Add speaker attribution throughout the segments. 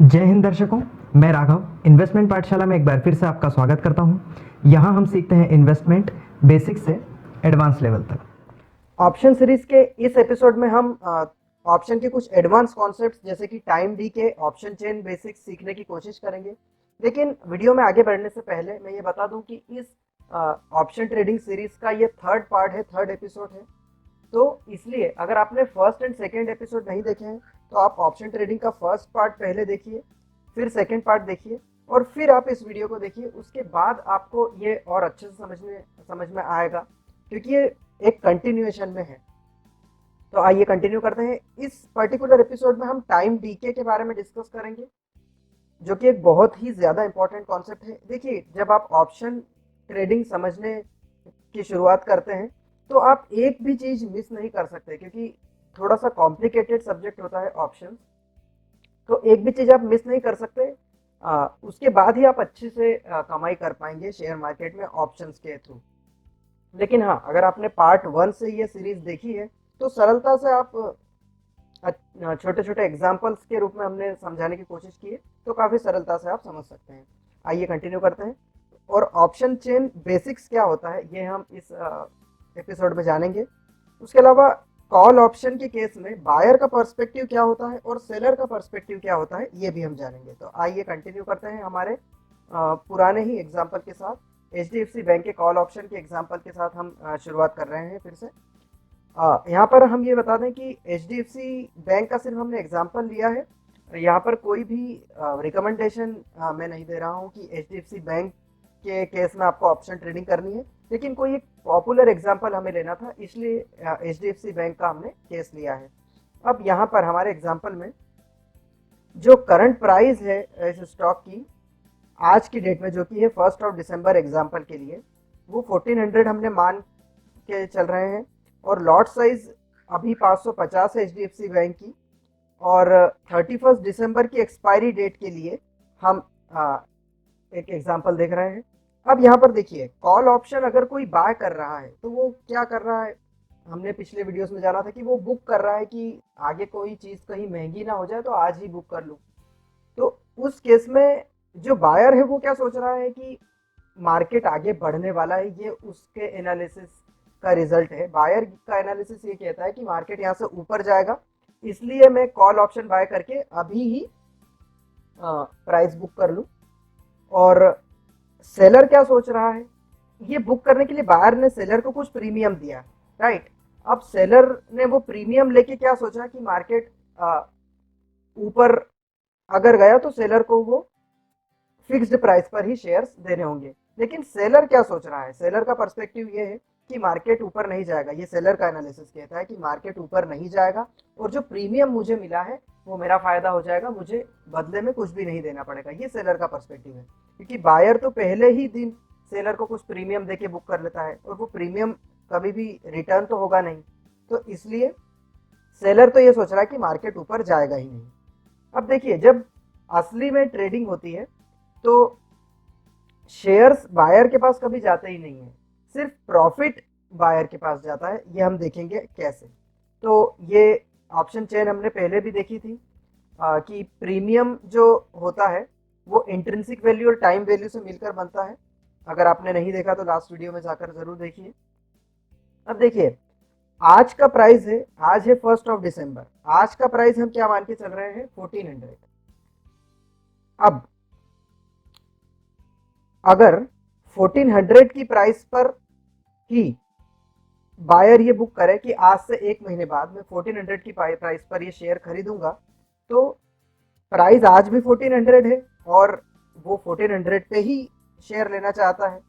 Speaker 1: जय हिंद दर्शकों, मैं राघव इन्वेस्टमेंट पाठशाला में एक बार फिर से आपका स्वागत करता हूं। यहां हम सीखते हैं इन्वेस्टमेंट बेसिक से एडवांस लेवल तक। ऑप्शन सीरीज के इस एपिसोड में हम ऑप्शन के कुछ एडवांस कॉन्सेप्ट्स जैसे कि टाइम डी के ऑप्शन चेन बेसिक्स सीखने की कोशिश करेंगे। लेकिन वीडियो में आगे बढ़ने से पहले मैं ये बता दूं कि इस ऑप्शन ट्रेडिंग सीरीज का ये थर्ड पार्ट है, थर्ड एपिसोड है। तो इसलिए अगर आपने फर्स्ट एंड सेकेंड एपिसोड नहीं देखे हैं तो आप ऑप्शन ट्रेडिंग का फर्स्ट पार्ट पहले देखिए, फिर सेकेंड पार्ट देखिए और फिर आप इस वीडियो को देखिए। उसके बाद आपको ये और अच्छे से समझ में आएगा, क्योंकि ये एक कंटिन्यूएशन में है। तो आइए कंटिन्यू करते हैं। इस पर्टिकुलर एपिसोड में हम टाइम डीके के बारे में डिस्कस करेंगे, जो कि एक बहुत ही ज़्यादा इंपॉर्टेंट कॉन्सेप्ट है। देखिए, जब आप ऑप्शन ट्रेडिंग समझने की शुरुआत करते हैं तो आप एक भी चीज़ मिस नहीं कर सकते, क्योंकि थोड़ा सा कॉम्प्लिकेटेड सब्जेक्ट होता है ऑप्शन। तो एक भी चीज़ आप मिस नहीं कर सकते। उसके बाद ही आप अच्छे से कमाई कर पाएंगे शेयर मार्केट में ऑप्शंस के थ्रू। लेकिन हाँ, अगर आपने पार्ट 1 से ये सीरीज देखी है तो सरलता से आप छोटे छोटे एग्जाम्पल्स के रूप में हमने समझाने की कोशिश की है, तो काफ़ी सरलता से आप समझ सकते हैं। आइए कंटिन्यू करते हैं। और ऑप्शन चेन बेसिक्स क्या होता है ये हम इस एपिसोड में जानेंगे। उसके अलावा कॉल ऑप्शन के केस में बायर का पर्सपेक्टिव क्या होता है और सेलर का पर्सपेक्टिव क्या होता है ये भी हम जानेंगे। तो आइए कंटिन्यू करते हैं हमारे पुराने ही एग्जाम्पल के साथ। HDFC बैंक के कॉल ऑप्शन के एग्जाम्पल के साथ हम शुरुआत कर रहे हैं फिर से। यहाँ पर हम ये बता दें कि HDFC बैंक का सिर्फ हमने एग्जाम्पल लिया है। यहाँ पर कोई भी रिकमेंडेशन मैं नहीं दे रहा हूँ कि HDFC बैंक के केस में आपको ऑप्शन ट्रेडिंग करनी है, लेकिन कोई एक पॉपुलर एग्जांपल हमें लेना था, इसलिए HDFC बैंक का हमने केस लिया है। अब यहाँ पर हमारे एग्जांपल में जो करंट प्राइस है इस स्टॉक की आज की डेट में, जो कि है 1 दिसंबर एग्जांपल के लिए, वो 1400 हमने मान के चल रहे हैं। और लॉट साइज अभी 550 है HDFC बैंक की। और 31 दिसंबर की एक्सपायरी डेट के लिए हम एक एग्जांपल देख रहे हैं। अब यहाँ पर देखिए, कॉल ऑप्शन अगर कोई बाय कर रहा है तो वो क्या कर रहा है, हमने पिछले वीडियोस में जाना था कि वो बुक कर रहा है कि आगे कोई चीज़ कहीं महंगी ना हो जाए तो आज ही बुक कर लूँ। तो उस केस में जो बायर है वो क्या सोच रहा है कि मार्केट आगे बढ़ने वाला है, ये उसके एनालिसिस का रिजल्ट है। बायर का एनालिसिस ये कहता है कि मार्केट यहाँ से ऊपर जाएगा, इसलिए मैं कॉल ऑप्शन बाय करके अभी ही प्राइस बुक कर लूँ। और सेलर क्या सोच रहा है, ये बुक करने के लिए बायर ने सेलर को कुछ प्रीमियम दिया, राइट। अब सेलर ने वो प्रीमियम लेके क्या सोचा कि मार्केट ऊपर अगर गया तो सेलर को वो फिक्स्ड प्राइस पर ही शेयर्स देने होंगे। लेकिन सेलर क्या सोच रहा है, सेलर का पर्सपेक्टिव ये है कि मार्केट ऊपर नहीं जाएगा। ये सेलर का एनालिसिस कहता है कि मार्केट ऊपर नहीं जाएगा और जो प्रीमियम मुझे मिला है वो मेरा फायदा हो जाएगा, मुझे बदले में कुछ भी नहीं देना पड़ेगा। ये सेलर का पर्सपेक्टिव है, क्योंकि बायर तो पहले ही दिन सेलर को कुछ प्रीमियम देके बुक कर लेता है और वो प्रीमियम कभी भी रिटर्न तो होगा नहीं। तो इसलिए सेलर तो ये सोच रहा है कि मार्केट ऊपर जाएगा ही नहीं। अब देखिए, जब असली में ट्रेडिंग होती है तो शेयर्स बायर के पास कभी जाते ही नहीं है, सिर्फ प्रॉफिट बायर के पास जाता है। ये हम देखेंगे कैसे। तो ये ऑप्शन चेन हमने पहले भी देखी थी कि प्रीमियम जो होता है वो इंट्रिंसिक वैल्यू और टाइम वैल्यू से मिलकर बनता है। अगर आपने नहीं देखा तो लास्ट वीडियो में जाकर जरूर देखिए। अब देखिए, आज का प्राइस है, आज है 1 दिसंबर। आज का प्राइस हम क्या मान के चल रहे हैं, 1400। अब अगर 1400 की प्राइस पर ही बायर ये बुक करे कि आज से एक महीने बाद मैं 1400 की प्राइस पर ये शेयर खरीदूंगा, तो प्राइस आज भी 1400 है और वो 1400 पे ही शेयर लेना चाहता है,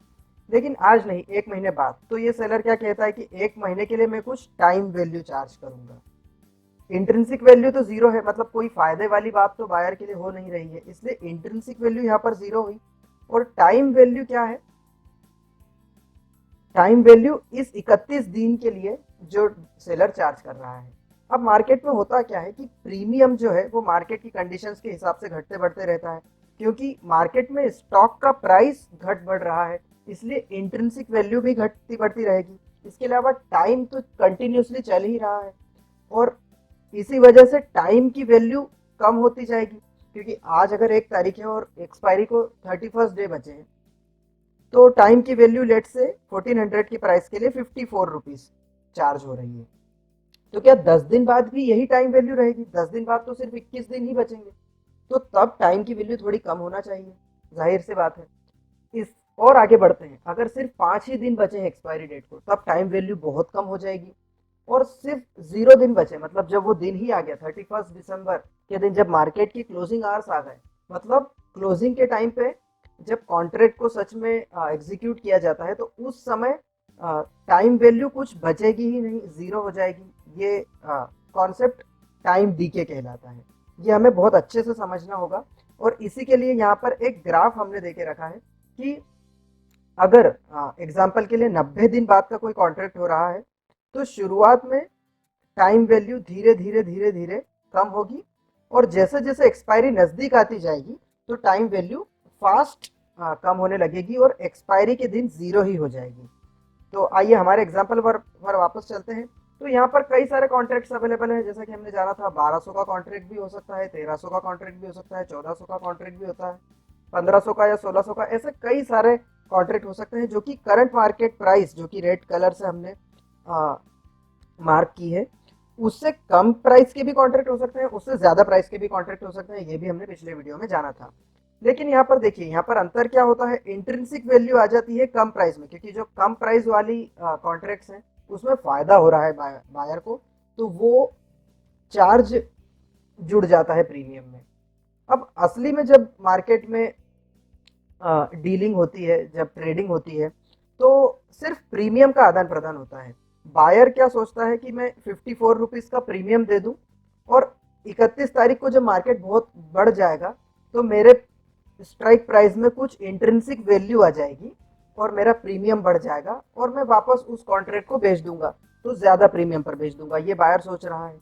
Speaker 1: लेकिन आज नहीं, एक महीने बाद। तो ये सेलर क्या कहता है कि एक महीने के लिए मैं कुछ टाइम वैल्यू चार्ज करूंगा। इंट्रिंसिक वैल्यू तो जीरो है, मतलब कोई फायदे वाली बात तो बायर के लिए हो नहीं रही है, इसलिए इंट्रिंसिक वैल्यू यहाँ पर जीरो हुई। और टाइम वैल्यू क्या है, टाइम वैल्यू इस 31 दिन के लिए जो सेलर चार्ज कर रहा है। अब मार्केट में होता क्या है कि प्रीमियम जो है वो मार्केट की कंडीशंस के हिसाब से घटते बढ़ते रहता है, क्योंकि मार्केट में स्टॉक का प्राइस घट बढ़ रहा है, इसलिए इंट्रिंसिक वैल्यू भी घटती बढ़ती रहेगी। इसके अलावा टाइम तो कंटिन्यूसली चल ही रहा है और इसी वजह से टाइम की वैल्यू कम होती जाएगी। क्योंकि आज अगर 1 तारीख है और एक्सपायरी को 31 डे बचे हैं, तो टाइम की वैल्यू लेट से 1400 की प्राइस के लिए 54 रुपीज चार्ज हो रही है। तो क्या 10 दिन बाद भी यही टाइम वैल्यू रहेगी? 10 दिन बाद तो सिर्फ 21 दिन ही बचेंगे, तो तब टाइम की वैल्यू थोड़ी कम होना चाहिए, जाहिर सी बात है। इस और आगे बढ़ते हैं, अगर सिर्फ 5 ही दिन बचे हैं एक्सपायरी डेट को, तब टाइम वैल्यू बहुत कम हो जाएगी। और सिर्फ 0 दिन बचे, मतलब जब वो दिन ही आ गया 31 दिसंबर के दिन, जब मार्केट की क्लोजिंग आवर्स आ गए, मतलब क्लोजिंग के टाइम पे जब कॉन्ट्रैक्ट को सच में एग्जीक्यूट किया जाता है, तो उस समय टाइम वैल्यू कुछ बचेगी ही नहीं, जीरो हो जाएगी। ये कॉन्सेप्ट टाइम डीके कहलाता है। ये हमें बहुत अच्छे से समझना होगा। और इसी के लिए यहाँ पर एक ग्राफ हमने देके रखा है कि अगर एग्जाम्पल के लिए 90 दिन बाद का कोई कॉन्ट्रैक्ट हो रहा है, तो शुरुआत में टाइम वैल्यू धीरे धीरे धीरे धीरे कम होगी, और जैसे जैसे एक्सपायरी नजदीक आती जाएगी तो टाइम वैल्यू फास्ट कम होने लगेगी और एक्सपायरी के दिन जीरो ही हो जाएगी। तो आइए हमारे एग्जाम्पल पर वापस चलते हैं। तो यहाँ पर कई सारे कॉन्ट्रैक्ट्स अवेलेबल है, जैसा कि हमने जाना था 1200 का कॉन्ट्रैक्ट भी हो सकता है, 1300 का कॉन्ट्रैक्ट भी हो सकता है, 1400 का कॉन्ट्रैक्ट भी होता है, 1500 का या 1600 का, ऐसे कई सारे कॉन्ट्रैक्ट हो सकते हैं जो कि करंट मार्केट प्राइस, जो कि रेड कलर से हमने मार्क की है, उससे कम प्राइस के भी कॉन्ट्रैक्ट हो सकते हैं, उससे ज्यादा प्राइस के भी कॉन्ट्रैक्ट हो सकते हैं। ये भी हमने पिछले वीडियो में जाना था। लेकिन यहाँ पर देखिए, यहाँ पर अंतर क्या होता है, इंट्रिंसिक वैल्यू आ जाती है कम प्राइस में, क्योंकि जो कम प्राइस वाली कॉन्ट्रैक्ट्स हैं उसमें फायदा हो रहा है बायर को, तो वो चार्ज जुड़ जाता है प्रीमियम में। अब असली में जब मार्केट में डीलिंग होती है, जब ट्रेडिंग होती है, तो सिर्फ प्रीमियम का आदान प्रदान होता है। बायर क्या सोचता है कि मैं 54 रुपीज का प्रीमियम दे दूं, और 31 तारीख को जब मार्केट बहुत बढ़ जाएगा तो मेरे स्ट्राइक प्राइस में कुछ इंट्रिंसिक वैल्यू आ जाएगी और मेरा प्रीमियम बढ़ जाएगा, और मैं वापस उस कॉन्ट्रैक्ट को बेच दूंगा, तो ज्यादा प्रीमियम पर बेच दूंगा, ये बायर सोच रहा है।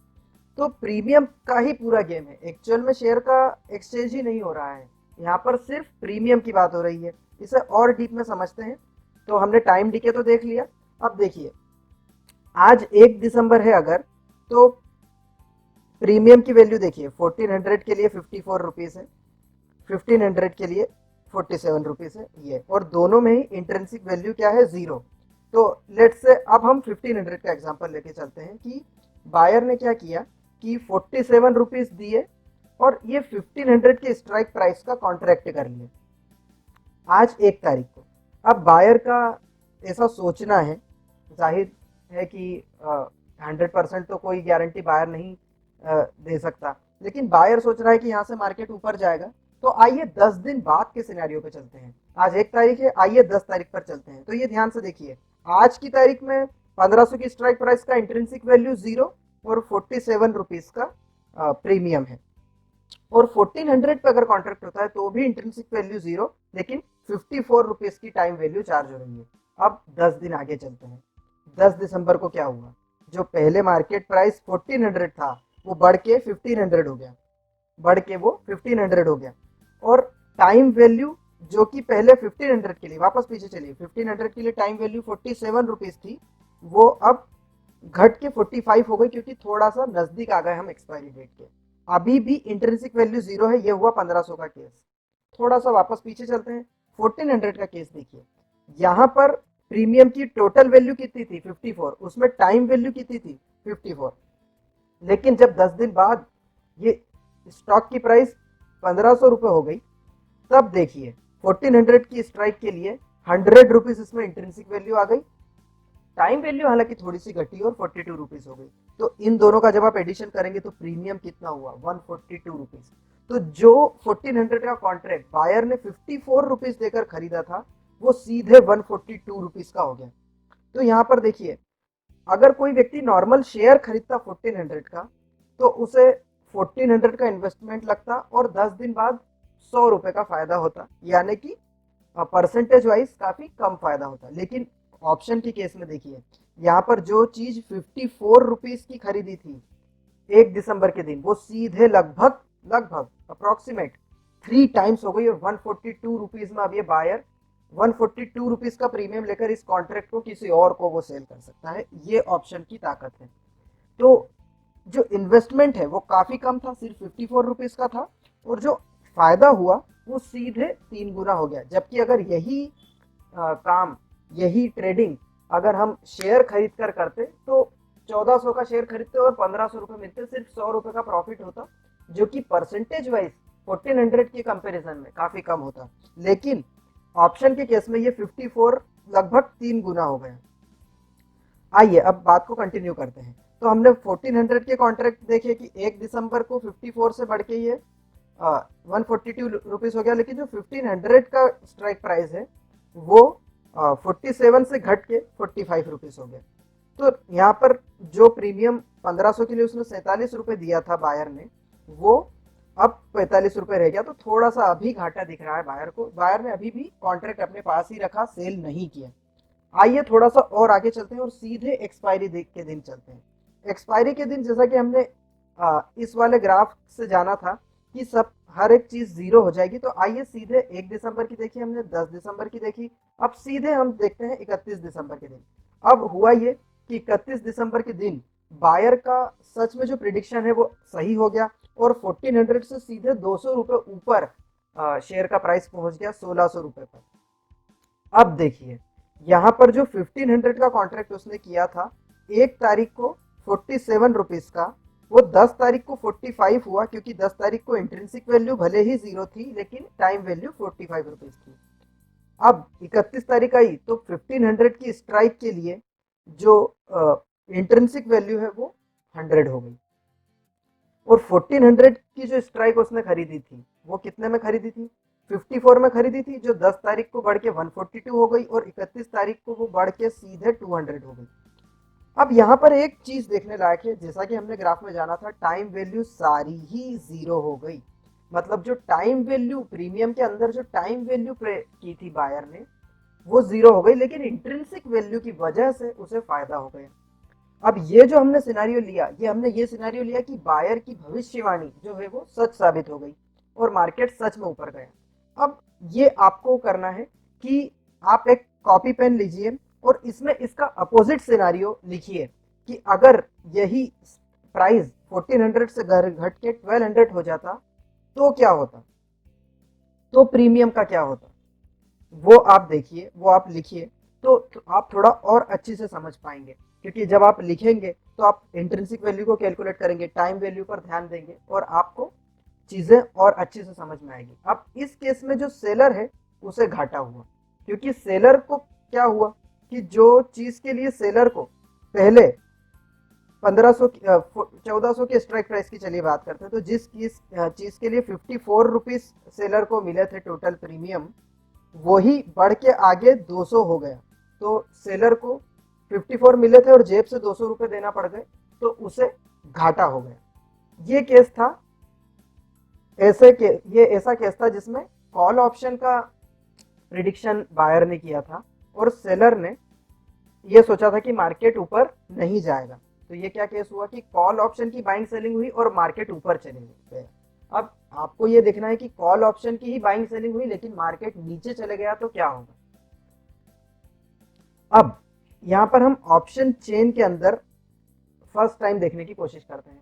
Speaker 1: तो प्रीमियम का ही पूरा गेम है, एक्चुअल में शेयर का एक्सचेंज ही नहीं हो रहा है, यहाँ पर सिर्फ प्रीमियम की बात हो रही है। इसे और डीप में समझते हैं। तो हमने टाइम डीके तो देख लिया। अब देखिए, आज 1 दिसंबर है अगर, तो प्रीमियम की वैल्यू देखिए, 1400 के लिए 54 रुपीज है, 1500 के लिए 47 रुपीज है ये, और दोनों में ही इंट्रिंसिक वैल्यू क्या है, जीरो। तो लेट्स से अब हम 1500 का एग्जांपल लेके चलते हैं कि बायर ने क्या किया कि 47 रुपीज दिए और ये 1500 के स्ट्राइक प्राइस का कॉन्ट्रैक्ट कर लिए आज 1 तारीख को। अब बायर का ऐसा सोचना है, जाहिर है कि 100% तो कोई गारंटी बायर नहीं दे सकता, लेकिन बायर सोच रहा है कि यहाँ से मार्केट ऊपर जाएगा। तो आइए 10 दिन बाद के सिनेरियो पे चलते हैं। आज 1 तारीख है, आइए 10 तारीख पर चलते हैं। तो ये ध्यान से देखिए, आज की तारीख में 1500 की स्ट्राइक प्राइस का इंट्रिंसिक वैल्यू जीरो और 47 रुपीज का प्रीमियम है, और 1400 पे अगर कॉन्ट्रैक्ट होता है तो भी इंट्रिंसिक वैल्यू जीरो, लेकिन 54 रुपीज की टाइम वैल्यू चार्ज हो रही है। अब 10 दिन आगे चलते हैं। 10 दिसंबर को क्या हुआ, जो पहले मार्केट प्राइस 1400 था वो बढ़ के 1500 हो गया, बढ़ के वो 1500 हो गया, और टाइम वैल्यू जो कि पहले 1500 के लिए, वापस पीछे चलिए, 1500 के लिए टाइम वैल्यू 47 रुपीज थी, वो अब घट के 45 हो गई, क्योंकि थोड़ा सा नजदीक आ गए हम एक्सपायरी डेट के। अभी भी इंट्रिंसिक वैल्यू जीरो है। ये हुआ 1500 का केस। थोड़ा सा वापस पीछे चलते हैं, 1400 का केस देखिए। यहाँ पर प्रीमियम की टोटल वैल्यू कितनी थी, 54, उसमें टाइम वैल्यू कितनी थी, 54। लेकिन जब 10 दिन बाद ये स्टॉक की प्राइस 1500 रुपए हो गई, तब देखिए 1400 की स्ट्राइक के लिए 100 रुपीज इसमें इंट्रिंसिक वैल्यू आ गई, टाइम वैल्यू हालांकि थोड़ी सी घटी और 42 रुपीज हो गई। तो इन दोनों का जब आप एडिशन करेंगे तो प्रीमियम कितना हुआ, 142 रुपीज। तो जो 1400 का कॉन्ट्रैक्ट बायर ने 54 रुपीज देकर खरीदा था, वो सीधे 142 रुपीज का हो गया। तो यहाँ पर देखिए, अगर कोई व्यक्ति नॉर्मल शेयर खरीदता 1400 का, तो उसे 1400 का इन्वेस्टमेंट लगता और 10 दिन बाद 100 रुपए का फायदा होता, यानी कि परसेंटेज वाइज काफी कम फायदा होता। लेकिन ऑप्शन के केस में देखिए, यहाँ पर जो चीज 54 रुपीज की खरीदी थी 1 दिसंबर के दिन, वो सीधे लगभग लगभग अप्रोक्सीमेट 3 टाइम्स हो गई, और 142 रुपीज में अब ये बायर 142 रुपीज का प्रीमियम लेकर इस कॉन्ट्रैक्ट को किसी और को वो सेल कर सकता है। ये ऑप्शन की ताकत है। तो जो इन्वेस्टमेंट है वो काफी कम था, सिर्फ 54 रुपीज का था, और जो फायदा हुआ वो सीधे 3 गुना हो गया। जबकि अगर यही काम, यही ट्रेडिंग अगर हम शेयर खरीद कर करते तो 1400 का शेयर खरीदते और 1500 रुपये मिलते, सिर्फ 100 रुपये का प्रॉफिट होता, जो कि परसेंटेज वाइज 1400 के कंपैरिजन में काफी कम होता। लेकिन ऑप्शन के केस में ये 54 लगभग 3 गुना हो गया। आइए अब बात को कंटिन्यू करते हैं। तो हमने 1400 के कॉन्ट्रैक्ट देखे कि 1 दिसंबर को 54 से बढ़ के ये 142 रुपीज हो गया, लेकिन जो 1500 का स्ट्राइक प्राइस है वो 47 से घट के 45 रुपीज हो गया। तो यहाँ पर जो प्रीमियम 1500 के लिए उसने 47 रुपये दिया था बायर ने, वो अब 45 रुपये रह गया। तो थोड़ा सा अभी घाटा दिख रहा है बायर को। बायर ने अभी भी कॉन्ट्रैक्ट अपने पास ही रखा, सेल नहीं किया। आइए थोड़ा सा और आगे चलते हैं और सीधे एक्सपायरी के दिन चलते हैं। एक्सपायरी के दिन जैसा कि हमने इस वाले ग्राफ से जाना था कि सब हर एक चीज 0 हो जाएगी। तो आइए सीधे 1 दिसंबर की देखी हमने, 10 दिसंबर की देखी, अब सीधे हम देखते हैं 31 दिसंबर के दिन। अब हुआ ये कि 31 दिसंबर के दिन बायर का सच में जो प्रिडिक्शन है वो सही हो गया और 1400 से सीधे 200 रुपये ऊपर शेयर का प्राइस पहुंच गया 1600 रुपये पर। अब देखिए यहाँ पर जो 1500 का कॉन्ट्रैक्ट उसने किया था 1 तारीख को 47 रुपीज का, वो 10 तारीख को 45 हुआ, क्योंकि 10 तारीख को इंट्रिंसिक वैल्यू भले ही 0 थी लेकिन टाइम वैल्यू 45 रुपीज थी। अब 31 तारीख आई तो 1500 की स्ट्राइक के लिए जो इंट्रिंसिक वैल्यू है वो 100 हो गई। और 1400 की जो स्ट्राइक उसने खरीदी थी वो कितने में खरीदी थी? 54 में खरीदी थी, जो 10 तारीख को बढ़ के 142 हो गई और 31 तारीख को वो बढ़ के सीधे 200 हो गई। अब यहाँ पर एक चीज देखने लायक है, जैसा कि हमने ग्राफ में जाना था, टाइम वैल्यू सारी ही 0 हो गई। मतलब जो टाइम वैल्यू प्रीमियम के अंदर जो टाइम वैल्यू की थी बायर ने वो 0 हो गई, लेकिन इंट्रिंसिक वैल्यू की वजह से उसे फायदा हो गया। अब ये जो हमने सिनेरियो लिया, हमने ये सिनेरियो लिया कि बायर की भविष्यवाणी जो है वो सच साबित हो गई और मार्केट सच में ऊपर गया। अब ये आपको करना है कि आप एक कॉपी पेन लीजिए और इसमें इसका अपोजिट सिनेरियो लिखिए कि अगर यही प्राइस 1400 से घट के 1200 हो जाता तो क्या होता, तो प्रीमियम का क्या होता, वो आप देखिए, वो आप लिखिए, तो आप थोड़ा और अच्छे से समझ पाएंगे। क्योंकि जब आप लिखेंगे तो आप इंट्रिंसिक वैल्यू को कैलकुलेट करेंगे, टाइम वैल्यू पर ध्यान देंगे और आपको चीजें और अच्छे से समझ में आएगी। अब इस केस में जो सेलर है उसे घाटा हुआ, क्योंकि सेलर को क्या हुआ कि जो चीज के लिए सेलर को पहले 1500 1400 के स्ट्राइक प्राइस की चलिए बात करते हैं, तो जिस चीज के लिए 54 रुपीज सेलर को मिले थे टोटल प्रीमियम, वही बढ़ के आगे 200 हो गया। तो सेलर को 54 मिले थे और जेब से 200 रुपए देना पड़ गए, तो उसे घाटा हो गया। ये केस था, ये ऐसा केस था जिसमें कॉल ऑप्शन का प्रिडिक्शन बायर ने किया था और सेलर ने ये सोचा था कि मार्केट ऊपर नहीं जाएगा। तो ये क्या केस हुआ कि कॉल ऑप्शन की बाइंग सेलिंग हुई और मार्केट ऊपर चले गए। अब आपको ये देखना है कि कॉल ऑप्शन की ही बाइंग सेलिंग हुई लेकिन मार्केट नीचे चले गया तो क्या होगा। अब यहाँ पर हम ऑप्शन चेन के अंदर फर्स्ट टाइम देखने की कोशिश करते हैं।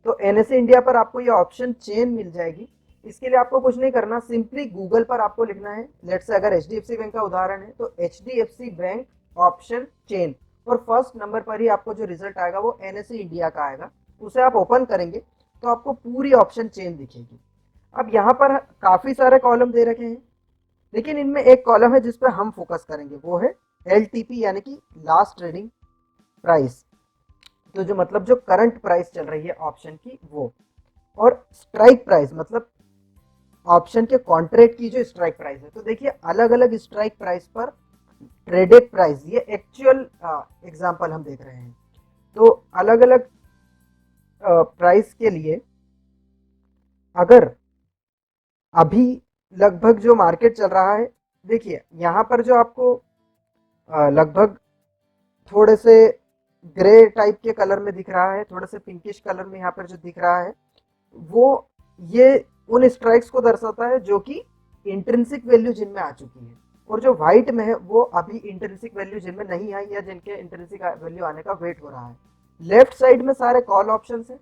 Speaker 1: तो एनएसए इंडिया पर आपको ये ऑप्शन चेन मिल जाएगी। इसके लिए आपको कुछ नहीं करना, सिंपली गूगल पर आपको लिखना है, लेट्स से अगर एचडीएफसी बैंक का उदाहरण है तो एचडीएफसी बैंक ऑप्शन चेन, और फर्स्ट नंबर पर ही आपको जो रिजल्ट आएगा वो एनएसए इंडिया का आएगा। उसे आप ओपन करेंगे तो आपको पूरी ऑप्शन चेन दिखेगी। अब यहाँ पर काफी सारे कॉलम दे रखे हैं, लेकिन इनमें एक कॉलम है जिस पर हम फोकस करेंगे, वो है एलटीपी यानी कि लास्ट ट्रेडिंग प्राइस। तो जो मतलब जो करंट प्राइस चल रही है ऑप्शन की वो, और स्ट्राइक प्राइस मतलब ऑप्शन के कॉन्ट्रैक्ट की जो स्ट्राइक प्राइस है। तो देखिए अलग अलग स्ट्राइक प्राइस पर ट्रेडेड प्राइस, ये एक्चुअल एग्जांपल हम देख रहे हैं। तो अलग अलग प्राइस के लिए अगर अभी लगभग जो मार्केट चल रहा है, देखिए यहाँ पर जो आपको लगभग थोड़े से ग्रे टाइप के कलर में दिख रहा है, थोड़े से पिंकिश कलर में यहाँ पर जो दिख रहा है, वो ये उन स्ट्राइक्स को दर्शाता है जो कि इंट्रिंसिक वैल्यू जिनमें आ चुकी है, और जो व्हाइट में है वो अभी इंट्रिंसिक वैल्यू जिनमें नहीं आई या जिनके इंट्रिंसिक वैल्यू आने का वेट हो रहा है। लेफ्ट साइड में सारे कॉल ऑप्शंस हैं,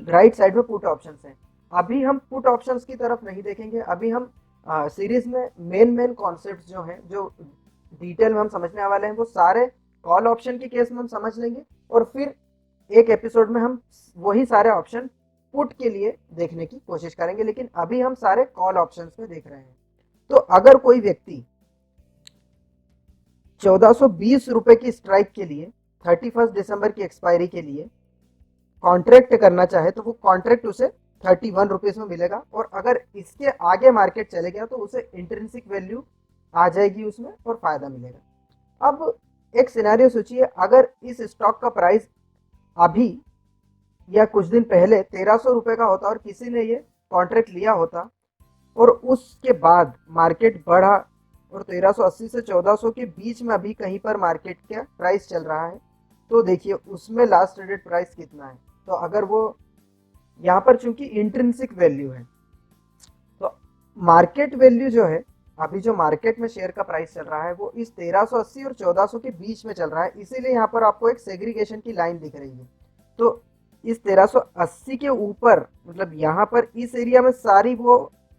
Speaker 1: राइट साइड में पुट ऑप्शंस हैं। अभी हम पुट ऑप्शंस की तरफ नहीं देखेंगे, अभी हम सीरीज में मेन कॉन्सेप्ट जो हैं, जो डिटेल में हम समझने वाले हैं, वो सारे कॉल ऑप्शन के केस में हम समझ लेंगे, और फिर एक एपिसोड में हम वही सारे ऑप्शन पुट के लिए देखने की कोशिश करेंगे। लेकिन अभी हम सारे कॉल ऑप्शंस में देख रहे हैं। तो अगर कोई व्यक्ति 1420 रुपए की स्ट्राइक के लिए 31 दिसंबर की एक्सपायरी के लिए कॉन्ट्रैक्ट करना चाहे तो वो कॉन्ट्रैक्ट उसे 31 रुपीज में मिलेगा, और अगर इसके आगे मार्केट चले गया तो उसे इंट्रिंसिक वैल्यू आ जाएगी उसमें और फायदा मिलेगा। अब एक सिनेरियो सोचिए, अगर इस स्टॉक का प्राइस अभी या कुछ दिन पहले 1300 रुपए का होता और किसी ने ये कॉन्ट्रैक्ट लिया होता, और उसके बाद मार्केट बढ़ा और 1380 से 1400 के बीच में अभी कहीं पर मार्केट का प्राइस चल रहा है, तो देखिए उसमें लास्ट ट्रेडेड प्राइस कितना है। तो अगर वो यहाँ पर चूंकि इंट्रिंसिक वैल्यू है, तो मार्केट वैल्यू जो है, अभी जो मार्केट में शेयर का प्राइस चल रहा है वो इस 1380 और 1400 के बीच में चल रहा है, इसीलिए यहाँ पर आपको एक सेग्रीगेशन की लाइन दिख रही है। तो इस 1380 के ऊपर, मतलब यहाँ पर इस एरिया में सारी वो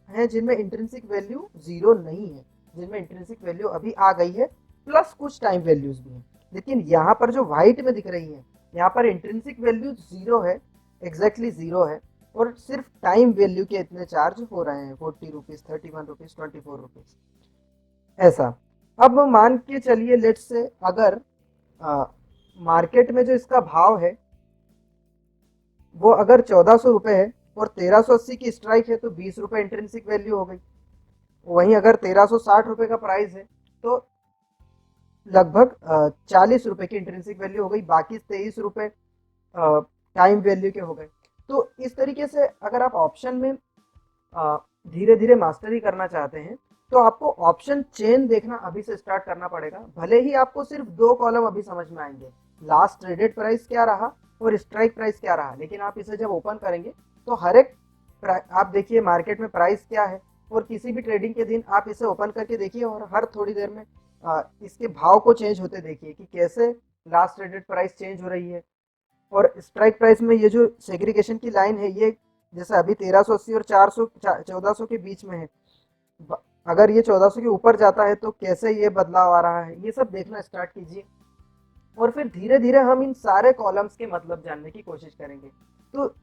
Speaker 1: हैं जिनमें इंट्रिंसिक वैल्यू जीरो नहीं है, जिनमें इंट्रिंसिक वैल्यू अभी आ गई है, प्लस कुछ टाइम वैल्यूज भी हैं। लेकिन यहाँ पर जो व्हाइट में दिख रही है, यहाँ पर इंट्रिंसिक वैल्यू जीरो है, एग्जैक्टली जीरो है, और सिर्फ टाइम वैल्यू के इतने चार्ज हो रहे हैं, 40 रुपीज, 31 रुपीज, 24 रुपीज, ऐसा। अब मान के चलिए लेट्स से अगर मार्केट में जो इसका भाव है वो अगर 1400 रुपए है और 1380 की स्ट्राइक है, तो 20 रुपए इंट्रिंसिक वैल्यू हो गई। वहीं अगर 1360 रुपए का प्राइस है तो लगभग 40 रुपए की इंट्रिंसिक वैल्यू हो गई, बाकी 23 रुपए टाइम वैल्यू के हो गए। तो इस तरीके से अगर आप ऑप्शन में धीरे धीरे मास्टरी करना चाहते हैं तो आपको ऑप्शन चेन देखना अभी से स्टार्ट करना पड़ेगा। भले ही आपको सिर्फ दो कॉलम अभी समझ में आएंगे, लास्ट ट्रेडेड प्राइस क्या रहा और स्ट्राइक प्राइस क्या रहा, लेकिन आप इसे जब ओपन करेंगे तो हर एक आप देखिए मार्केट में प्राइस क्या है, और किसी भी ट्रेडिंग के दिन आप इसे ओपन करके देखिए और हर थोड़ी देर में इसके भाव को चेंज होते देखिए कि कैसे लास्ट ट्रेडेड प्राइस चेंज हो रही है। और स्ट्राइक प्राइस में ये जो सेग्रीगेशन की लाइन है, ये जैसे अभी 1380 और 1400 के बीच में है, अगर ये 1400 के ऊपर जाता है तो कैसे ये बदलाव आ रहा है, ये सब देखना स्टार्ट कीजिए। और फिर धीरे धीरे हम इन सारे कॉलम्स के मतलब जानने की कोशिश करेंगे। तो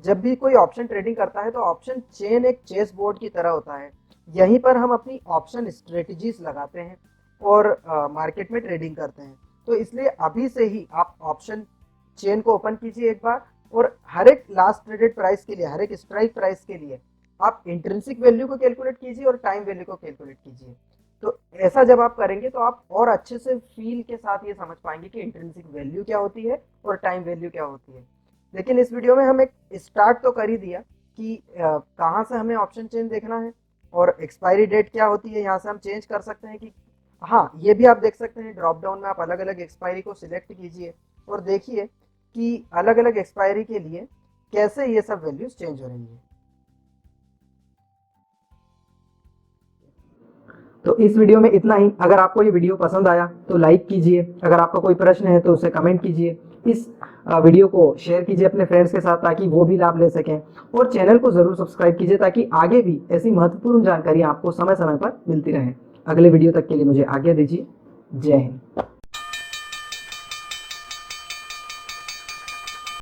Speaker 1: जब भी कोई ऑप्शन ट्रेडिंग करता है तो ऑप्शन चेन एक चेस बोर्ड की तरह होता है, यहीं पर हम अपनी ऑप्शन स्ट्रेटजीज लगाते हैं और मार्केट में ट्रेडिंग करते हैं। तो इसलिए अभी से ही आप ऑप्शन चेन को ओपन कीजिए एक बार, और हर एक लास्ट ट्रेडेड प्राइस के लिए, हर एक स्ट्राइक प्राइस के लिए आप इंट्रिंसिक वैल्यू को कैलकुलेट कीजिए और टाइम वैल्यू को कैलकुलेट कीजिए। तो ऐसा जब आप करेंगे तो आप और अच्छे से फील के साथ ये समझ पाएंगे कि इंट्रिंसिक वैल्यू क्या होती है और टाइम वैल्यू क्या होती है। लेकिन इस वीडियो में हम एक स्टार्ट तो कर ही दिया कि कहाँ से हमें ऑप्शन चेन देखना है और एक्सपायरी डेट क्या होती है, यहाँ से हम चेंज कर सकते हैं कि हाँ, ये भी आप देख सकते हैं ड्रॉप डाउन में आप अलग अलग एक्सपायरी को सिलेक्ट कीजिए और देखिए कि अलग अलग एक्सपायरी के लिए कैसे ये सब वैल्यूज चेंज हो रही है। तो इस वीडियो में इतना ही। अगर आपको ये वीडियो पसंद आया तो लाइक कीजिए, अगर आपका कोई प्रश्न है तो उसे कमेंट कीजिए, इस वीडियो को शेयर कीजिए अपने फ्रेंड्स के साथ ताकि वो भी लाभ ले सकें, और चैनल को जरूर सब्सक्राइब कीजिए ताकि आगे भी ऐसी महत्वपूर्ण जानकारी आपको समय समय पर मिलती रहे। अगले वीडियो तक के लिए मुझे आज्ञा दीजिए। जय हिंद।